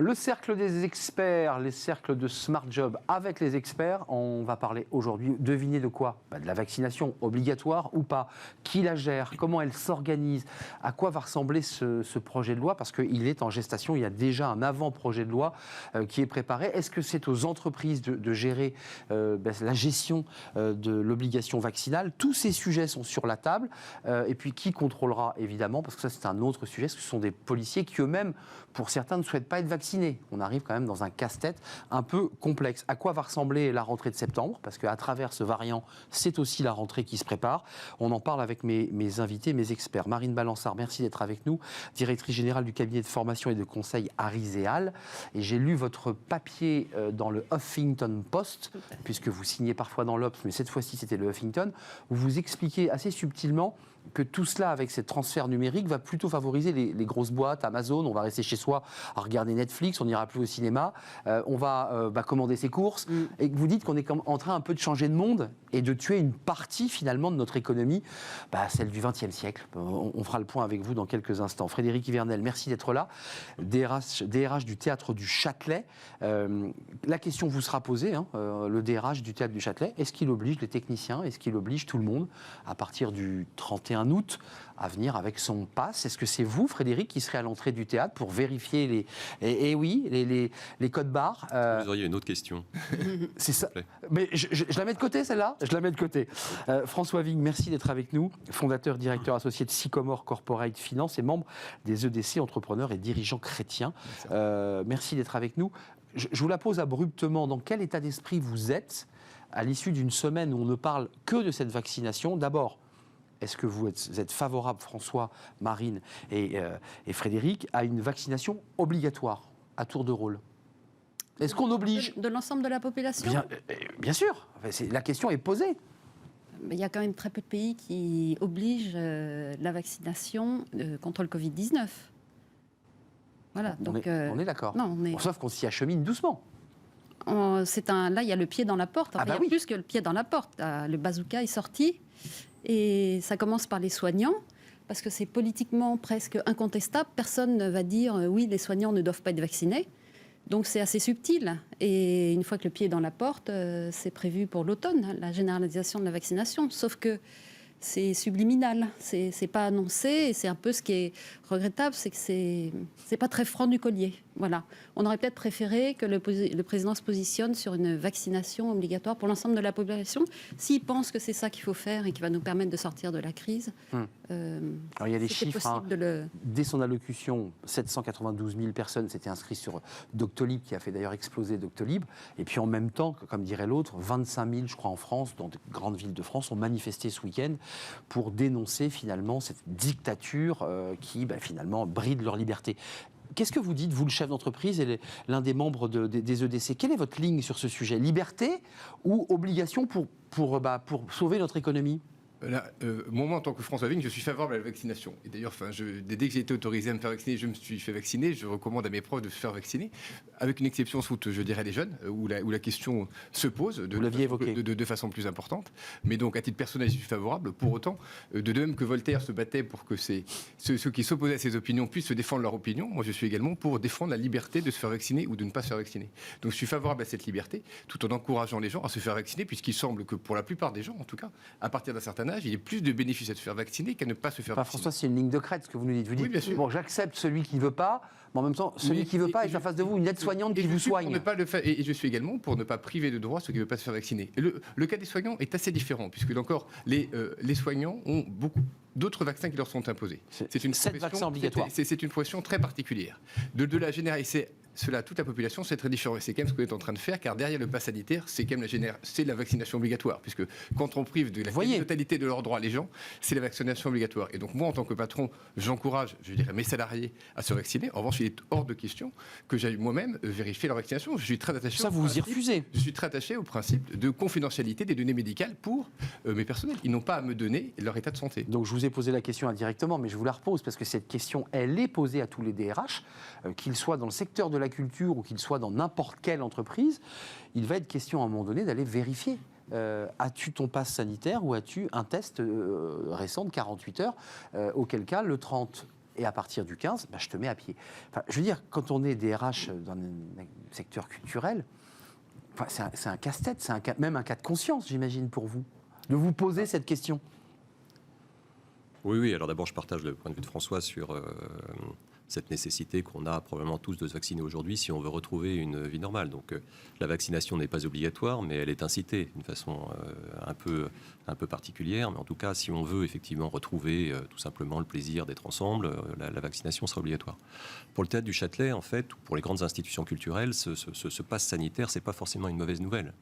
Le cercle des experts, les cercles de Smart Job avec les experts. On va parler aujourd'hui, devinez de quoi ? De la vaccination obligatoire ou pas ? Qui la gère ? Comment elle s'organise ? À quoi va ressembler ce projet de loi ? Parce qu'il est en gestation, il y a déjà un avant-projet de loi qui est préparé. Est-ce que c'est aux entreprises de gérer la gestion de l'obligation vaccinale ? Tous ces sujets sont sur la table. Et puis qui contrôlera évidemment ? Parce que ça c'est un autre sujet. Ce sont des policiers qui eux-mêmes, pour certains, ne souhaitent pas être vaccinés. On arrive quand même dans un casse-tête un peu complexe. À quoi va ressembler la rentrée de septembre ? Parce qu'à travers ce variant, c'est aussi la rentrée qui se prépare. On en parle avec mes invités, mes experts. Marine Balançard, merci d'être avec nous, directrice générale du cabinet de formation et de conseil Ariséal. Et j'ai lu votre papier dans le Huffington Post, puisque vous signez parfois dans l'Obs, mais cette fois-ci c'était le Huffington, où vous expliquez assez subtilement que tout cela, avec ces transferts numériques, va plutôt favoriser les grosses boîtes, Amazon. On va rester chez soi à regarder Netflix, on n'ira plus au cinéma, on va commander ses courses. Et vous dites qu'on est en train un peu de changer de monde et de tuer une partie finalement de notre économie, celle du XXe siècle. On fera le point avec vous dans quelques instants. Frédéric Yvernel, merci d'être là, DRH du Théâtre du Châtelet. La question vous sera posée, le DRH du Théâtre du Châtelet, est-ce qu'il oblige les techniciens, est-ce qu'il oblige tout le monde à partir du 31 août à venir avec son pass? Est-ce que c'est vous, Frédéric, qui serez à l'entrée du théâtre pour vérifier les codes barres Vous auriez une autre question. C'est ça. Mais je la mets de côté, celle-là. Je la mets de côté. François Vigne, merci d'être avec nous, fondateur, directeur associé de Sycomore Corporate Finance et membre des EDC, entrepreneurs et dirigeants chrétiens. Merci d'être avec nous. Je vous la pose abruptement. Dans quel état d'esprit vous êtes à l'issue d'une semaine où on ne parle que de cette vaccination? D'abord, est-ce que vous êtes favorable, François, Marine et Frédéric, à une vaccination obligatoire, à tour de rôle? Est-ce qu'on oblige de l'ensemble de la population? Bien sûr, la question est posée. Il y a quand même très peu de pays qui obligent la vaccination contre le Covid-19. Voilà, on est d'accord. Sauf qu'on s'y achemine doucement. Là, il y a le pied dans la porte. Il y a plus que le pied dans la porte. Le bazooka est sorti. Et ça commence par les soignants, parce que c'est politiquement presque incontestable. Personne ne va dire oui, les soignants ne doivent pas être vaccinés. Donc c'est assez subtil. Et une fois que le pied est dans la porte, c'est prévu pour l'automne, la généralisation de la vaccination. Sauf que c'est subliminal, c'est pas annoncé. Et c'est un peu ce qui est regrettable, c'est que c'est pas très franc du collier. Voilà. On aurait peut-être préféré que le président se positionne sur une vaccination obligatoire pour l'ensemble de la population, s'il pense que c'est ça qu'il faut faire et qui va nous permettre de sortir de la crise. Alors il y a des chiffres. Dès son allocution, 792 000 personnes s'étaient inscrites sur Doctolib, qui a fait d'ailleurs exploser Doctolib. Et puis en même temps, comme dirait l'autre, 25 000, je crois, en France, dans de grandes villes de France, ont manifesté ce week-end pour dénoncer finalement cette dictature qui finalement bride leur liberté. Qu'est-ce que vous dites, vous, le chef d'entreprise et l'un des membres des EDC? Quelle est votre ligne sur ce sujet? Liberté ou obligation pour sauver notre économie? Là, moi, en tant que François Vigne, je suis favorable à la vaccination. Et d'ailleurs, dès que j'ai été autorisé à me faire vacciner, je me suis fait vacciner. Je recommande à mes proches de se faire vacciner, avec une exception sous, je dirais, les jeunes, où la question se pose de façon plus importante. Mais donc, à titre personnel, je suis favorable. Pour autant, de même que Voltaire se battait pour que ceux qui s'opposaient à ses opinions puissent se défendre leur opinion, moi, je suis également pour défendre la liberté de se faire vacciner ou de ne pas se faire vacciner. Donc, je suis favorable à cette liberté, tout en encourageant les gens à se faire vacciner, puisqu'il semble que pour la plupart des gens, en tout cas, à partir d'un certain âge, il y a plus de bénéfices à se faire vacciner qu'à ne pas se faire vacciner. François, c'est une ligne de crête, ce que vous nous dites. Vous dites, oui, bien sûr. Bon, j'accepte celui qui ne veut pas, mais en même temps, celui qui ne veut pas est en face de vous, une aide-soignante qui vous soigne. Et je suis également pour ne pas priver de droit ceux qui ne veulent pas se faire vacciner. Le cas des soignants est assez différent, puisque encore, les soignants ont beaucoup d'autres vaccins qui leur sont imposés. C'est une 7 vaccins obligatoires. C'est une profession très particulière. De la généraliser cela à toute la population, c'est très différent. Et c'est quand même ce qu'on est en train de faire, car derrière le pass sanitaire, c'est quand même c'est la vaccination obligatoire, puisque quand on prive de la totalité de leurs droits les gens, c'est la vaccination obligatoire. Et donc moi, en tant que patron, j'encourage, je dirais, mes salariés à se vacciner. En revanche, il est hors de question que j'aille moi-même vérifier leur vaccination. Je suis très attaché. Ça, vous y refusez? Je suis très attaché au principe de confidentialité des données médicales pour mes personnels. Ils n'ont pas à me donner leur état de santé. Donc je vous ai posé la question indirectement, mais je vous la repose parce que cette question, elle est posée à tous les DRH, qu'ils soient dans le secteur de la culture ou qu'ils soient dans n'importe quelle entreprise. Il va être question à un moment donné d'aller vérifier. As-tu ton passe sanitaire ou as-tu un test récent de 48 heures, auquel cas le 30 et à partir du 15, je te mets à pied. Enfin, je veux dire, quand on est DRH dans un secteur culturel, c'est un casse-tête, même un cas de conscience, j'imagine, pour vous, de vous poser cette question. Oui. Alors d'abord, je partage le point de vue de François sur cette nécessité qu'on a probablement tous de se vacciner aujourd'hui si on veut retrouver une vie normale. Donc la vaccination n'est pas obligatoire, mais elle est incitée d'une façon un peu particulière. Mais en tout cas, si on veut effectivement retrouver tout simplement le plaisir d'être ensemble, la vaccination sera obligatoire. Pour le théâtre du Châtelet, en fait, ou pour les grandes institutions culturelles, ce pass sanitaire, c'est pas forcément une mauvaise nouvelle.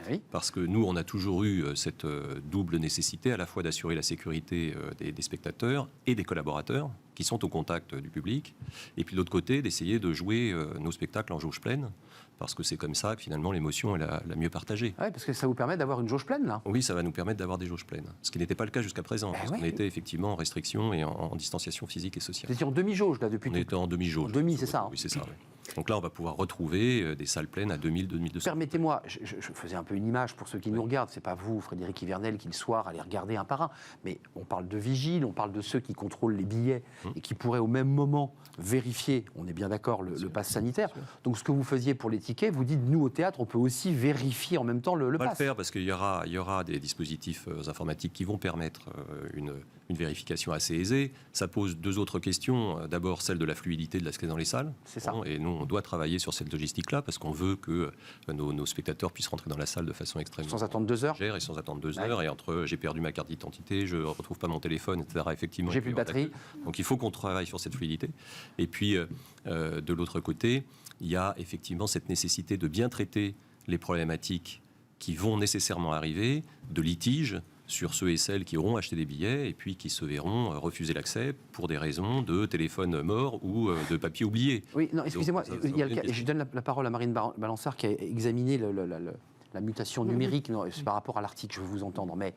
Oui. Parce que nous, on a toujours eu cette double nécessité à la fois d'assurer la sécurité des spectateurs et des collaborateurs qui sont au contact du public, et puis de l'autre côté, d'essayer de jouer nos spectacles en jauge pleine, parce que c'est comme ça que finalement l'émotion est la mieux partagée. Oui, parce que ça vous permet d'avoir une jauge pleine, là. Oui, ça va nous permettre d'avoir des jauges pleines, ce qui n'était pas le cas jusqu'à présent, parce qu'on était effectivement en restriction et en distanciation physique et sociale. Vous étiez en demi-jauge, là, depuis On était en demi-jauge. En demi, c'est ça. Oui, c'est ça, oui. Donc là, on va pouvoir retrouver des salles pleines à 2000, 2200. Permettez-moi, je faisais un peu une image pour ceux qui nous regardent. C'est pas vous, Frédéric Yvernel, qui le soir allez regarder un par un. Mais on parle de vigiles, on parle de ceux qui contrôlent les billets et qui pourraient au même moment vérifier, on est bien d'accord, le pass sanitaire. Donc ce que vous faisiez pour les tickets, vous dites, nous au théâtre, on peut aussi vérifier en même temps le pass. On va le faire parce qu'il y aura des dispositifs informatiques qui vont permettre une vérification assez aisée. Ça pose deux autres questions. D'abord, celle de la fluidité de l'accès dans les salles. C'est ça. Et nous, on doit travailler sur cette logistique-là parce qu'on veut que nos spectateurs puissent rentrer dans la salle de façon extrêmement sans attendre 2 heures. Et sans attendre 2 heures. Et entre j'ai perdu ma carte d'identité, je ne retrouve pas mon téléphone, etc. Effectivement. J'ai plus de batterie. Donc il faut qu'on travaille sur cette fluidité. Et puis, de l'autre côté, il y a effectivement cette nécessité de bien traiter les problématiques qui vont nécessairement arriver, de litiges sur ceux et celles qui auront acheté des billets et puis qui se verront refuser l'accès pour des raisons de téléphone mort ou de papier oublié. Oui, non, excusez-moi, je donne la parole à Marine Balançard qui a examiné la mutation numérique par rapport à l'article, je veux vous entendre, mais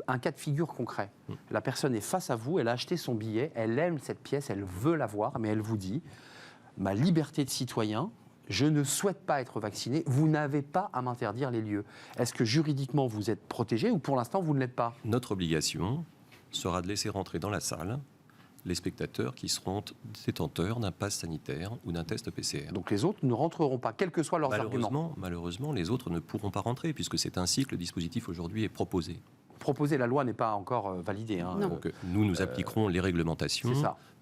un cas de figure concret. La personne est face à vous, elle a acheté son billet, elle aime cette pièce, elle veut la voir, mais elle vous dit, ma liberté de citoyen, je ne souhaite pas être vacciné, vous n'avez pas à m'interdire les lieux. Est-ce que juridiquement vous êtes protégé ou pour l'instant vous ne l'êtes pas ? Notre obligation sera de laisser rentrer dans la salle les spectateurs qui seront détenteurs d'un pass sanitaire ou d'un test PCR. Donc les autres ne rentreront pas, quels que soient leurs arguments. Malheureusement, les autres ne pourront pas rentrer puisque c'est ainsi que le dispositif aujourd'hui est proposé. La loi n'est pas encore validée. Donc nous appliquerons les réglementations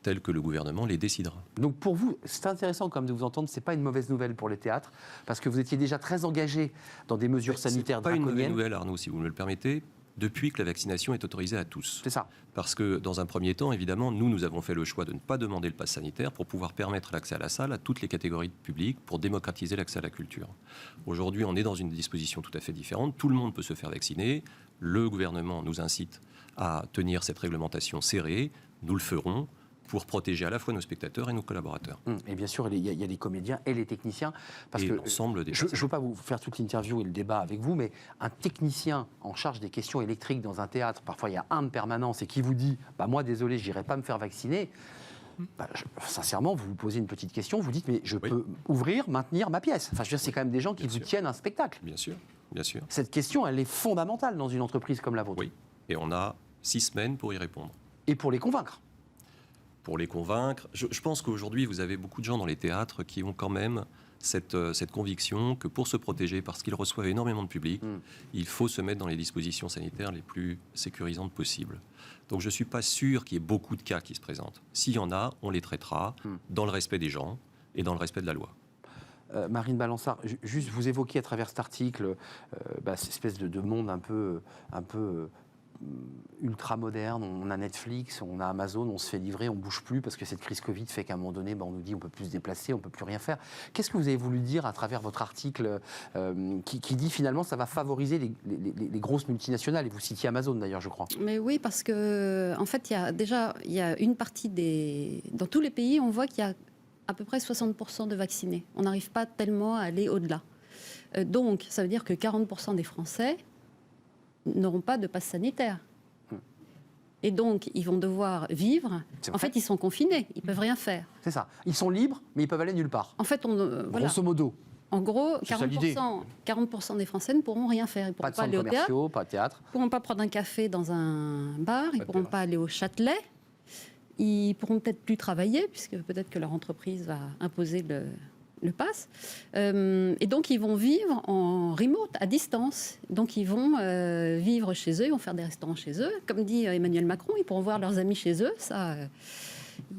telles que le gouvernement les décidera. Donc pour vous, c'est intéressant comme de vous entendre, c'est pas une mauvaise nouvelle pour les théâtres, parce que vous étiez déjà très engagé dans des mesures sanitaires draconiennes. C'est pas une mauvaise nouvelle, Arnaud, si vous me le permettez, depuis que la vaccination est autorisée à tous. C'est ça. Parce que dans un premier temps, évidemment, nous avons fait le choix de ne pas demander le pass sanitaire pour pouvoir permettre l'accès à la salle à toutes les catégories de public pour démocratiser l'accès à la culture. Aujourd'hui, on est dans une disposition tout à fait différente. Tout le monde peut se faire vacciner. Le gouvernement nous incite à tenir cette réglementation serrée. Nous le ferons pour protéger à la fois nos spectateurs et nos collaborateurs. Et bien sûr, il y a les comédiens et les techniciens. Parce et que l'ensemble des je ne veux pas vous faire toute l'interview et le débat avec vous, mais un technicien en charge des questions électriques dans un théâtre, parfois il y a un de permanence et qui vous dit moi désolé, je n'irai pas me faire vacciner. Sincèrement, vous vous posez une petite question, vous dites mais je peux ouvrir, maintenir ma pièce. Enfin, je veux dire, c'est quand même des gens qui vous tiennent un spectacle. Bien sûr, bien sûr. Cette question, elle est fondamentale dans une entreprise comme la vôtre. Oui, et on a 6 semaines pour y répondre. Et pour les convaincre. Pour les convaincre. Je pense qu'aujourd'hui, vous avez beaucoup de gens dans les théâtres qui ont quand même cette conviction que pour se protéger, parce qu'ils reçoivent énormément de public, il faut se mettre dans les dispositions sanitaires les plus sécurisantes possibles. Donc je ne suis pas sûr qu'il y ait beaucoup de cas qui se présentent. S'il y en a, on les traitera dans le respect des gens et dans le respect de la loi. Marine Balançard, juste vous évoquez à travers cet article cette espèce de monde un peu ultra moderne, on a Netflix, on a Amazon, on se fait livrer, on bouge plus parce que cette crise Covid fait qu'à un moment donné, on nous dit on peut plus se déplacer, on peut plus rien faire. Qu'est-ce que vous avez voulu dire à travers votre article qui dit finalement ça va favoriser les grosses multinationales, et vous citiez Amazon d'ailleurs, je crois. Mais oui, parce que en fait, il y a une partie dans tous les pays, on voit qu'il y a à peu près 60% de vaccinés. On n'arrive pas tellement à aller au-delà. Donc, ça veut dire que 40% des Français n'auront pas de passe sanitaire. Et donc, ils vont devoir vivre. En fait, ils sont confinés, ils ne peuvent rien faire. C'est ça. Ils sont libres, mais ils peuvent aller nulle part. En fait, grosso modo. En gros, 40% des Français ne pourront rien faire. Ils ne pourront pas aller au théâtre. Pas de théâtre. Ils ne pourront pas prendre un café dans un bar. Ils ne pourront pas aller au Châtelet. ils pourront peut-être plus travailler, puisque peut-être que leur entreprise va imposer le pass. Et donc, ils vont vivre en remote, à distance. Donc, ils vont vivre chez eux, ils vont faire des restaurants chez eux. Comme dit Emmanuel Macron, ils pourront voir leurs amis chez eux, ça...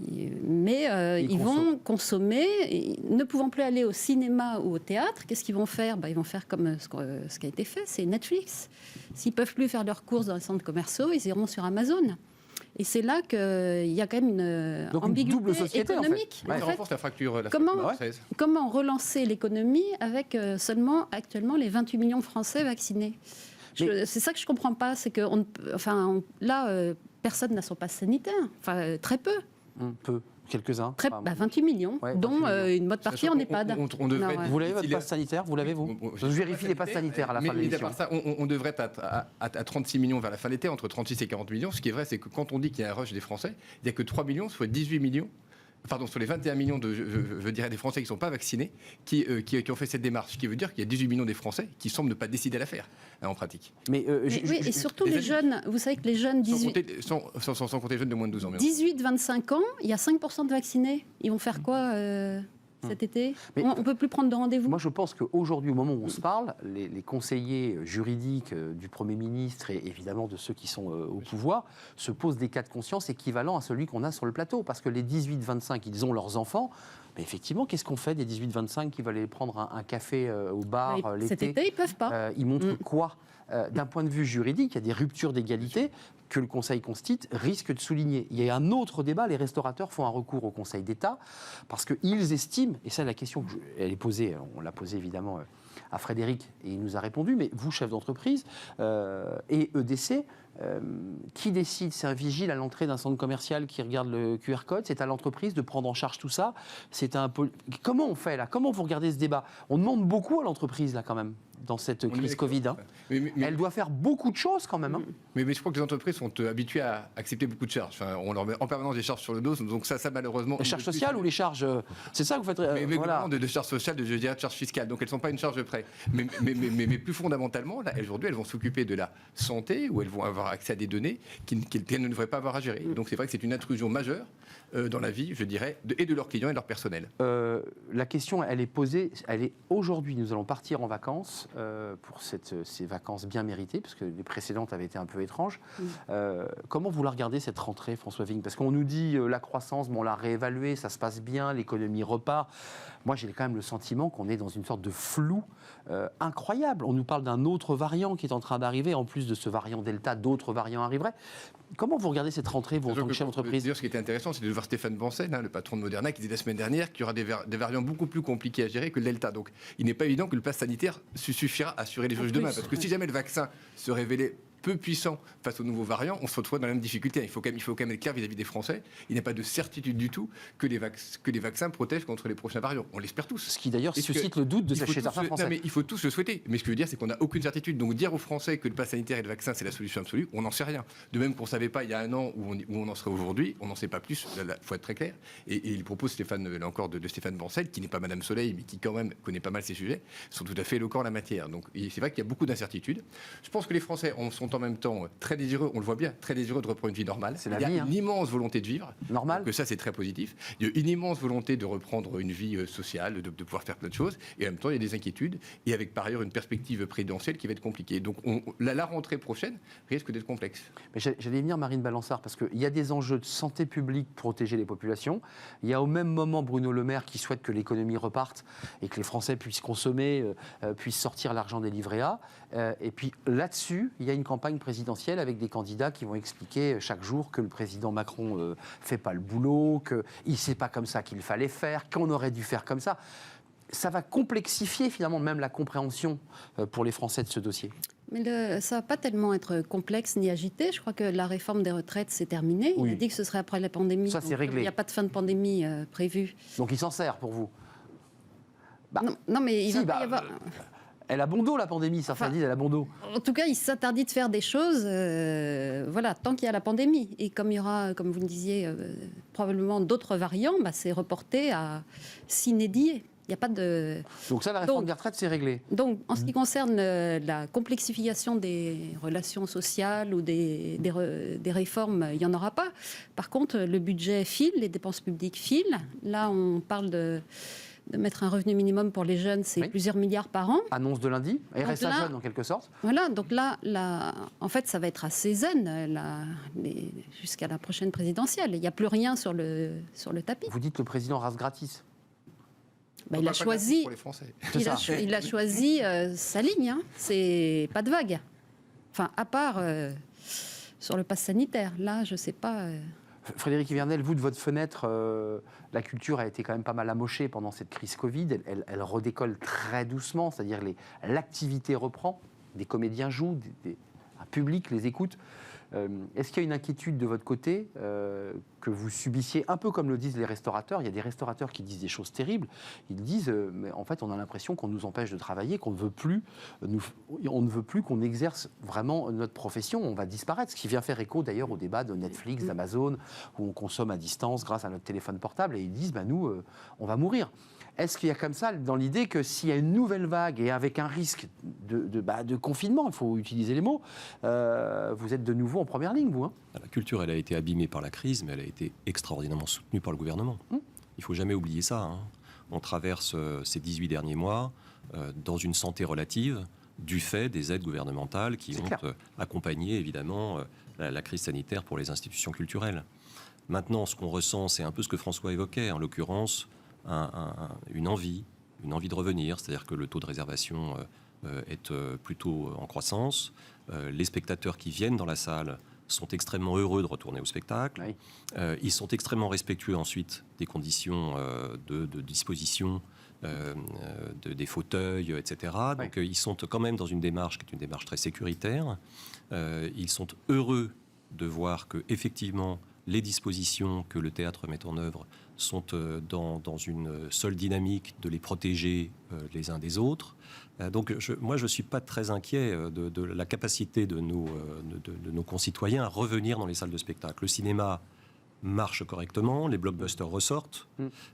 mais ils vont consommer, et ne pouvant plus aller au cinéma ou au théâtre, qu'est-ce qu'ils vont faire ? Ils vont faire comme ce qui a été fait, c'est Netflix. S'ils ne peuvent plus faire leurs courses dans les centres commerciaux, ils iront sur Amazon. Et c'est là qu'il y a quand même une ambiguïté économique. Ça renforce la fracture française. Comment relancer l'économie avec seulement actuellement les 28 millions de Français vaccinés ? C'est ça que je ne comprends pas, c'est que personne n'a son passe sanitaire, très peu. Peu, quelques-uns. 28 millions, dont une bonne partie en EHPAD. Vous l'avez votre passe sanitaire ? Vous l'avez, vous ? Je vérifie les passes sanitaires à la fin de l'émission. Mais à part ça, on devrait être à 36 millions vers la fin de l'été, entre 36 et 40 millions. Ce qui est vrai, c'est que quand on dit qu'il y a un rush des Français, il n'y a que 3 millions, soit 18 millions. Pardon, sur les 21 millions des Français qui ne sont pas vaccinés, qui ont fait cette démarche. Ce qui veut dire qu'il y a 18 millions des Français qui semblent ne pas décider à la faire, en pratique. Et surtout les jeunes, vous savez que les jeunes... Sans compter les jeunes de moins de 12 ans. 18-25 ans, il y a 5% de vaccinés. Ils vont faire quoi cet été ? On ne peut plus prendre de rendez-vous. Moi, je pense qu'aujourd'hui, au moment où on se parle, les conseillers juridiques du Premier ministre et évidemment de ceux qui sont au pouvoir se posent des cas de conscience équivalents à celui qu'on a sur le plateau. Parce que les 18-25, ils ont leurs enfants. Mais effectivement, qu'est-ce qu'on fait des 18-25 qui veulent aller prendre un café au bar l'été ? Cet été, ils ne peuvent pas. Ils montrent quoi ? D'un point de vue juridique, il y a des ruptures d'égalité que le Conseil constitue risque de souligner. Il y a un autre débat, les restaurateurs font un recours au Conseil d'État parce qu'ils estiment, et ça la question, elle est posée, on l'a posée évidemment à Frédéric et il nous a répondu, mais vous, chef d'entreprise et EDC, qui décide ? C'est un vigile à l'entrée d'un centre commercial qui regarde le QR code, c'est à l'entreprise de prendre en charge tout ça. Comment on fait là ? Comment vous regardez ce débat ? On demande beaucoup à l'entreprise là quand même dans cette crise Covid. Elle doit faire beaucoup de choses quand même. Mais je crois que les entreprises sont habituées à accepter beaucoup de charges. On leur met en permanence des charges sur le dos, donc ça malheureusement... Les charges sociales ou les charges... C'est ça que vous faites... voilà. de charges sociales, je dirais de charges fiscales, donc elles ne sont pas une charge près. Mais plus fondamentalement, là, aujourd'hui, elles vont s'occuper de la santé, où elles vont avoir accès à des données qu'elles ne devraient pas avoir à gérer. Donc c'est vrai que c'est une intrusion majeure dans la vie, je dirais, et de leurs clients et de leur personnel. La question, elle est posée, aujourd'hui, nous allons partir en vacances, pour ces vacances bien méritées, parce que les précédentes avaient été un peu étranges. Comment vous la regardez, cette rentrée, François Vigne ? Parce qu'on nous dit la croissance, on l'a réévaluée, ça se passe bien, l'économie repart. Moi, j'ai quand même le sentiment qu'on est dans une sorte de flou incroyable. On nous parle d'un autre variant qui est en train d'arriver. En plus de ce variant Delta, d'autres variants arriveraient. Comment vous regardez cette rentrée, vous, en tant que chef d'entreprise ? D'ailleurs, ce qui était intéressant, c'est de voir Stéphane Bancel, le patron de Moderna, qui disait la semaine dernière qu'il y aura des variants beaucoup plus compliqués à gérer que le Delta. Donc, il n'est pas évident que le pass sanitaire suffira à assurer les choses demain. Parce que si jamais le vaccin se révélait peu puissant face aux nouveaux variants, on se retrouve dans la même difficulté. Il faut quand même être clair vis-à-vis des Français. Il n'y a pas de certitude du tout que les vaccins protègent contre les prochains variants. On l'espère tous. Ce qui d'ailleurs suscite le doute chez certains Français. Non, mais il faut tous le souhaiter. Mais ce que je veux dire, c'est qu'on n'a aucune certitude. Donc dire aux Français que le pass sanitaire et le vaccin, c'est la solution absolue, on n'en sait rien. De même qu'on ne savait pas il y a un an où on en serait aujourd'hui, on n'en sait pas plus. Il faut être très clair. Et il propose Stéphane, là encore, de Stéphane Bancel, qui n'est pas Madame Soleil, mais qui quand même connaît pas mal ces sujets, sont tout à fait éloquents en la matière. Donc c'est vrai qu'il y a beaucoup d'incertitudes. Je pense que les Français sont en même temps très désireux, on le voit bien, très désireux de reprendre une vie normale. Il y a une immense volonté de vivre. Normal. Que ça, c'est très positif. Il y a une immense volonté de reprendre une vie sociale, de pouvoir faire plein de choses. Et en même temps, il y a des inquiétudes. Et avec par ailleurs une perspective présidentielle qui va être compliquée. Donc la rentrée prochaine risque d'être complexe. Mais j'allais venir, Marine Balançard, parce qu'il y a des enjeux de santé publique, protéger les populations. Il y a au même moment Bruno Le Maire qui souhaite que l'économie reparte et que les Français puissent consommer, puissent sortir l'argent des livrets A. Et puis là-dessus, il y a une campagne présidentielle avec des candidats qui vont expliquer chaque jour que le président Macron fait pas le boulot, qu'il sait pas comme ça qu'il fallait faire, qu'on aurait dû faire comme ça. Ça va complexifier finalement même la compréhension pour les Français de ce dossier. Mais ça ne va pas tellement être complexe ni agité. Je crois que la réforme des retraites, c'est terminé. Oui. Il a dit que ce serait après la pandémie. Ça, c'est réglé. Il n'y a pas de fin de pandémie prévue. Donc il s'en sert pour vous ? Non, mais il va y avoir... Elle a bon dos, la pandémie, certains disent, elle a bon dos. En tout cas, il s'interdit de faire des choses, tant qu'il y a la pandémie. Et comme il y aura, comme vous le disiez, probablement d'autres variants, c'est reporté à sine die. Il n'y a pas de... Donc ça, la réforme des retraites, c'est réglé. Donc, en ce qui concerne la complexification des relations sociales ou des réformes, il n'y en aura pas. Par contre, le budget file, les dépenses publiques filent. Là, on parle de mettre un revenu minimum pour les jeunes, c'est plusieurs milliards par an. Annonce de lundi, RSA jeune en quelque sorte. Voilà, donc là, en fait, ça va être assez zen jusqu'à la prochaine présidentielle. Il n'y a plus rien sur le tapis. Vous dites que le président rase gratis. Il a choisi, pour les Français. il a choisi sa ligne, hein. C'est pas de vague. Enfin, à part sur le pass sanitaire. Là, je ne sais pas... Frédéric Vernel, vous, de votre fenêtre, la culture a été quand même pas mal amochée pendant cette crise Covid. Elle redécolle très doucement, c'est-à-dire l'activité reprend, des comédiens jouent, un public les écoute. Est-ce qu'il y a une inquiétude de votre côté que vous subissiez, un peu comme le disent les restaurateurs? Il y a des restaurateurs qui disent des choses terribles. Ils disent, mais en fait, on a l'impression qu'on nous empêche de travailler, qu'on ne veut plus, qu'on exerce vraiment notre profession. On va disparaître. Ce qui vient faire écho d'ailleurs au débat de Netflix, d'Amazon, où on consomme à distance grâce à notre téléphone portable. Et ils disent, nous, on va mourir. Est-ce qu'il y a comme ça dans l'idée que s'il y a une nouvelle vague et avec un risque de confinement, il faut utiliser les mots, vous êtes de nouveau en première ligne, vous, hein? La culture, elle a été abîmée par la crise, mais elle a été extraordinairement soutenue par le gouvernement. Il ne faut jamais oublier ça, hein. On traverse ces 18 derniers mois dans une santé relative du fait des aides gouvernementales qui ont accompagné, évidemment, la crise sanitaire pour les institutions culturelles. Maintenant, ce qu'on ressent, c'est un peu ce que François évoquait, en l'occurrence, une envie de revenir, c'est-à-dire que le taux de réservation est plutôt en croissance. Les spectateurs qui viennent dans la salle sont extrêmement heureux de retourner au spectacle. Oui. Ils sont extrêmement respectueux ensuite des conditions de disposition des fauteuils, etc. Oui. Donc ils sont quand même dans une démarche qui est une démarche très sécuritaire. Ils sont heureux de voir que effectivement les dispositions que le théâtre met en œuvre sont dans une seule dynamique de les protéger les uns des autres. Donc moi, je ne suis pas très inquiet de la capacité de nos concitoyens à revenir dans les salles de spectacle. Le cinéma marche correctement, les blockbusters ressortent,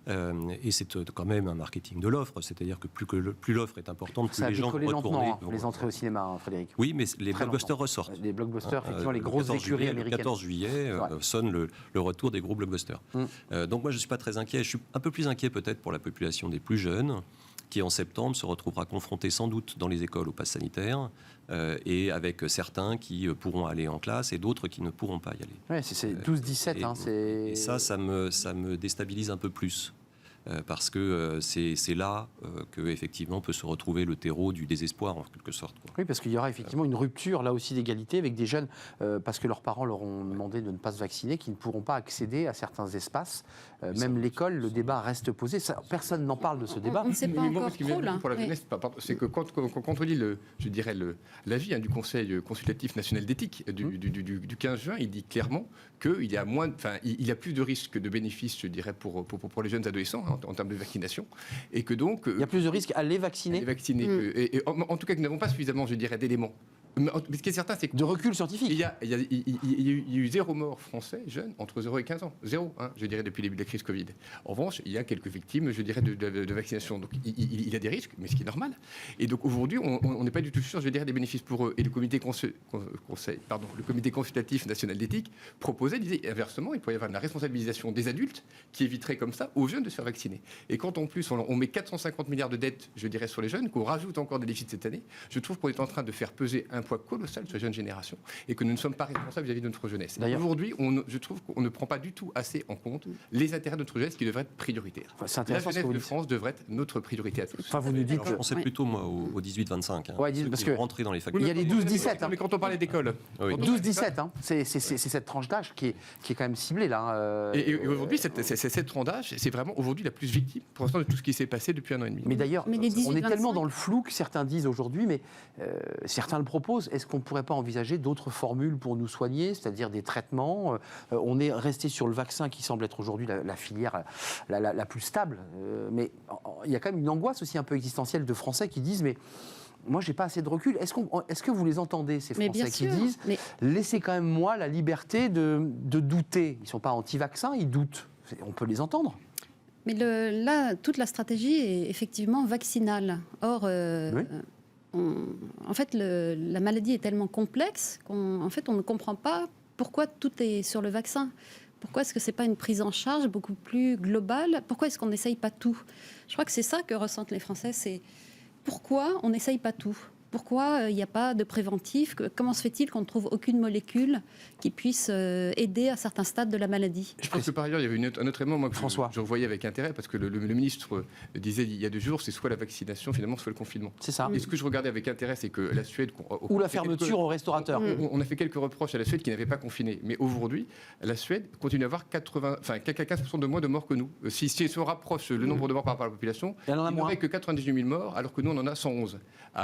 et c'est quand même un marketing de l'offre, c'est-à-dire que plus l'offre est importante, plus les gens vont retourner. Lentement, les entrées au cinéma, Frédéric. Oui, mais les blockbusters ressortent. Les blockbusters, effectivement, les grosses écuries américaines. Le 14 juillet sonne le retour des gros blockbusters. Donc moi, je ne suis pas très inquiet. Je suis un peu plus inquiet peut-être pour la population des plus jeunes, qui en septembre se retrouvera confrontée sans doute dans les écoles au pass sanitaire, et avec certains qui pourront aller en classe et d'autres qui ne pourront pas y aller. Oui, c'est 12-17. Et ça me déstabilise un peu plus. Parce que c'est là que effectivement peut se retrouver le terreau du désespoir en quelque sorte, quoi. Oui, parce qu'il y aura effectivement une rupture là aussi d'égalité avec des jeunes parce que leurs parents leur ont demandé de ne pas se vacciner, qui ne pourront pas accéder à certains espaces. Même l'école, le débat reste posé. Ça, personne n'en parle de ce débat. On ne sait pas encore ce qui vient trop là. pour la jeunesse, c'est que quand on lit l'avis du Conseil consultatif national d'éthique du 15 juin, il dit clairement qu'il y a il y a plus de risques que de bénéfices, je dirais, pour les jeunes adolescents, hein, en termes de vaccination, et que donc il y a plus de risques à les vacciner. Et en tout cas, que nous n'avons pas suffisamment, je dirais, d'éléments. Mais ce qui est certain, c'est que de recul scientifique. Il y a eu 0 mort français jeunes entre 0 et 15 ans. 0, hein, je dirais, depuis le début de la crise Covid. En revanche, il y a quelques victimes, je dirais, de vaccination. Donc il y a des risques, mais ce qui est normal. Et donc aujourd'hui, on n'est pas du tout sûr, je dirais, des bénéfices pour eux. Et le comité consultatif national d'éthique disait inversement, il pourrait y avoir de la responsabilisation des adultes qui éviterait comme ça aux jeunes de se faire vacciner. Et quand en plus on met 450 milliards de dettes, je dirais, sur les jeunes, qu'on rajoute encore des déficits cette année, je trouve qu'on est en train de faire peser un poids colossal sur la jeune génération et que nous ne sommes pas responsables vis-à-vis de notre jeunesse. Aujourd'hui, je trouve qu'on ne prend pas du tout assez en compte les intérêts de notre jeunesse qui devraient être prioritaires. La jeunesse de France devrait être notre priorité à tous. Enfin, vous nous dites. Alors, je pensais plutôt, moi, au 18-25. Hein, parce que rentrer dans les facultés. Il y a les 12-17. Mais quand on parlait d'école. 12-17, hein, c'est cette tranche d'âge qui est quand même ciblée là. Et aujourd'hui, cette tranche d'âge, c'est vraiment aujourd'hui la plus victime pour l'instant de tout ce qui s'est passé depuis 1 an et demi. Mais d'ailleurs, on est tellement dans le flou que certains disent aujourd'hui, mais certains le proposent. Est-ce qu'on ne pourrait pas envisager d'autres formules pour nous soigner, c'est-à-dire des traitements? On est resté sur le vaccin qui semble être aujourd'hui la filière la plus stable. Mais il y a quand même une angoisse aussi un peu existentielle de Français qui disent mais moi, j'ai pas assez de recul. Est-ce que vous les entendez, ces Français qui disent laissez quand même moi la liberté de douter? Ils ne sont pas anti-vaccins, ils doutent. On peut les entendre. Mais là, toute la stratégie est effectivement vaccinale. Or, en fait, la maladie est tellement complexe qu'en fait, on ne comprend pas pourquoi tout est sur le vaccin. Pourquoi est-ce que ce n'est pas une prise en charge beaucoup plus globale? Pourquoi est-ce qu'on n'essaye pas tout? Je crois que c'est ça que ressentent les Français, c'est pourquoi on n'essaye pas tout? Pourquoi il n'y a pas de préventif? Comment se fait-il qu'on ne trouve aucune molécule qui puisse aider à certains stades de la maladie? Je pense que par ailleurs, il y avait un autre élément moi, que François. je voyais avec intérêt, parce que le ministre disait il y a 2 jours, c'est soit la vaccination, finalement, soit le confinement. C'est ça. Et ce que je regardais avec intérêt, c'est que la Suède... Ou la fermeture au restaurateur. On a fait quelques reproches à la Suède qui n'avait pas confiné. Mais aujourd'hui, la Suède continue à avoir 15% de moins de morts que nous. Si se rapproche le nombre de morts par rapport à la population, il n'aurait que 98 000 morts, alors que nous, on en a 111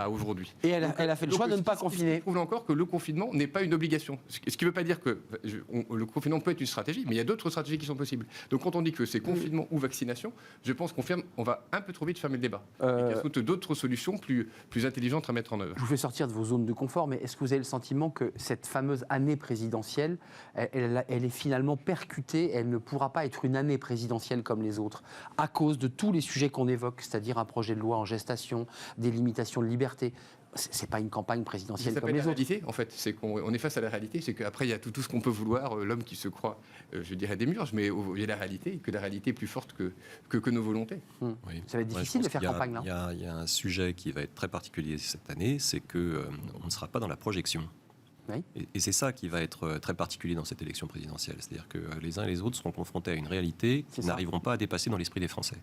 aujourd'hui. Et elle a fait le choix de ne pas confiner. Je trouve encore que le confinement n'est pas une obligation. Ce qui ne veut pas dire que le confinement peut être une stratégie, mais il y a d'autres stratégies qui sont possibles. Donc quand on dit que c'est confinement ou vaccination, je pense qu'on va un peu trop vite fermer le débat. Il y a sans doute d'autres solutions plus intelligentes à mettre en œuvre. Je vous fais sortir de vos zones de confort, mais est-ce que vous avez le sentiment que cette fameuse année présidentielle, elle est finalement percutée, elle ne pourra pas être une année présidentielle comme les autres, à cause de tous les sujets qu'on évoque, c'est-à-dire un projet de loi en gestation, des limitations de liberté? C'est pas une campagne présidentielle comme les autres. Réalité, en fait, c'est qu'on est face à la réalité, c'est qu'après il y a tout ce qu'on peut vouloir, l'homme qui se croit, je dirais démiurge, mais il y a la réalité, et que la réalité est plus forte que nos volontés. Oui. Ça va être difficile de faire campagne là. Il y a un sujet qui va être très particulier cette année, c'est que on ne sera pas dans la projection. Oui. Et c'est ça qui va être très particulier dans cette élection présidentielle. C'est-à-dire que les uns et les autres seront confrontés à une réalité qu'ils n'arriveront pas à dépasser dans l'esprit des Français.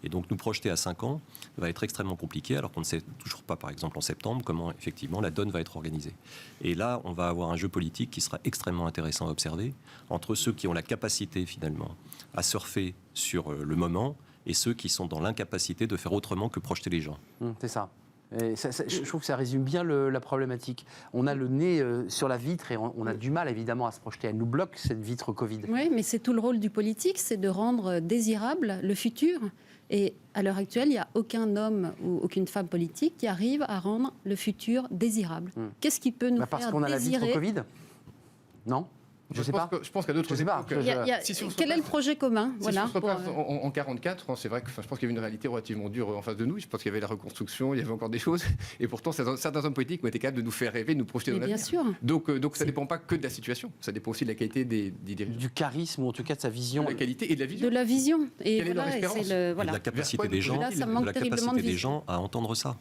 Et donc nous projeter à 5 ans va être extrêmement compliqué, alors qu'on ne sait toujours pas, par exemple en septembre, comment effectivement la donne va être organisée. Et là, on va avoir un jeu politique qui sera extrêmement intéressant à observer entre ceux qui ont la capacité finalement à surfer sur le moment et ceux qui sont dans l'incapacité de faire autrement que projeter les gens. C'est ça. Et je trouve que ça résume bien la problématique. On a le nez sur la vitre et on a du mal évidemment à se projeter. Elle nous bloque cette vitre Covid. Oui, mais c'est tout le rôle du politique, c'est de rendre désirable le futur. Et à l'heure actuelle, il n'y a aucun homme ou aucune femme politique qui arrive à rendre le futur désirable. Qu'est-ce qui peut nous faire parce qu'on a la vitre Covid? Non? Je sais pas. Je pense qu'il y a d'autres époques. Quel est le projet commun? Si on se replace en 44, c'est vrai que je pense qu'il y avait une réalité relativement dure en face de nous. Je pense qu'il y avait la reconstruction, il y avait encore des choses. Et pourtant, certains hommes politiques ont été capables de nous faire rêver, de nous projeter dans l'avenir. Bien sûr. Donc ça ne dépend pas que de la situation. Ça dépend aussi de la qualité des dirigeants. Du charisme, ou en tout cas de sa vision. De la qualité et de la vision. De la vision. Et quelle est leur espérance? De la capacité des gens à entendre ça.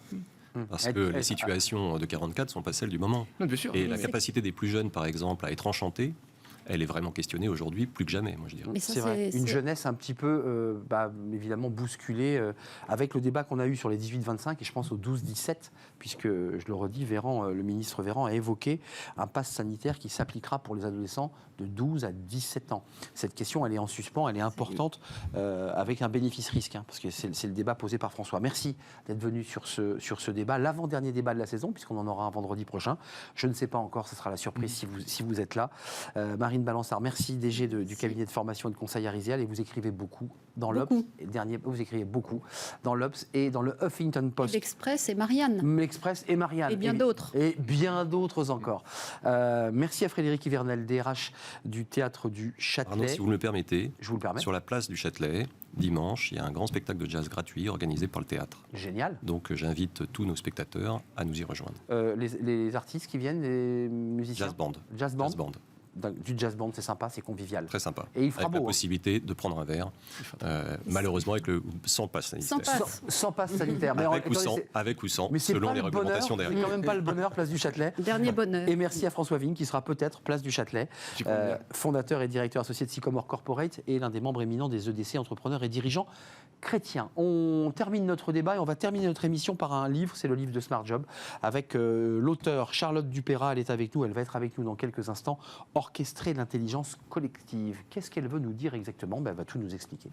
Parce que les situations de 44 ne sont pas celles du moment. Non, bien sûr. Et la capacité des plus jeunes, par exemple, à être enchantés, elle est vraiment questionnée aujourd'hui plus que jamais, moi je dirais. C'est vrai. Une jeunesse un petit peu, évidemment, bousculée avec le débat qu'on a eu sur les 18-25 et je pense aux 12-17, puisque, je le redis, le ministre Véran a évoqué un pass sanitaire qui s'appliquera pour les adolescents de 12 à 17 ans. Cette question, elle est en suspens, elle est importante, avec un bénéfice-risque, parce que c'est le débat posé par François. Merci d'être venu sur ce débat, l'avant-dernier débat de la saison, puisqu'on en aura un vendredi prochain. Je ne sais pas encore, ce sera la surprise si vous êtes là. Marine Balançard, merci, DG du cabinet de formation et de conseil Ariséal, et vous écrivez beaucoup dans l'Obs. Vous écrivez beaucoup dans l'Obs et dans le Huffington Post. L'Express et Marianne. L'Express et Marianne. Et bien d'autres. Et bien d'autres encore. Merci à Frédéric Hivernel, DRH du Théâtre du Châtelet. Pardon, si vous me le permettez, je vous le permets. Sur la place du Châtelet, dimanche, il y a un grand spectacle de jazz gratuit organisé par le théâtre. Génial. Donc j'invite tous nos spectateurs à nous y rejoindre. Les artistes qui viennent, les musiciens? Jazz band. Jazz band. Du jazz band, c'est sympa, c'est convivial. Très sympa. Et il fera avec beau. La possibilité de prendre un verre, malheureusement sans passe sanitaire. Sans passe sanitaire. Mais avec ou sans, selon les réglementations derrière. C'est quand même pas le bonheur, place du Châtelet. Dernier bonheur. Et merci à François Vigne, qui sera peut-être place du Châtelet, fondateur et directeur associé de Sycomore Corporate et l'un des membres éminents des EDC, entrepreneurs et dirigeants chrétiens. On termine notre débat et on va terminer notre émission par un livre, c'est le livre de Smart Job, avec l'auteur Charlotte Dupéra. Elle est avec nous, elle va être avec nous dans quelques instants. Orchestrer l'intelligence collective. Qu'est-ce qu'elle veut nous dire exactement? Elle va tout nous expliquer.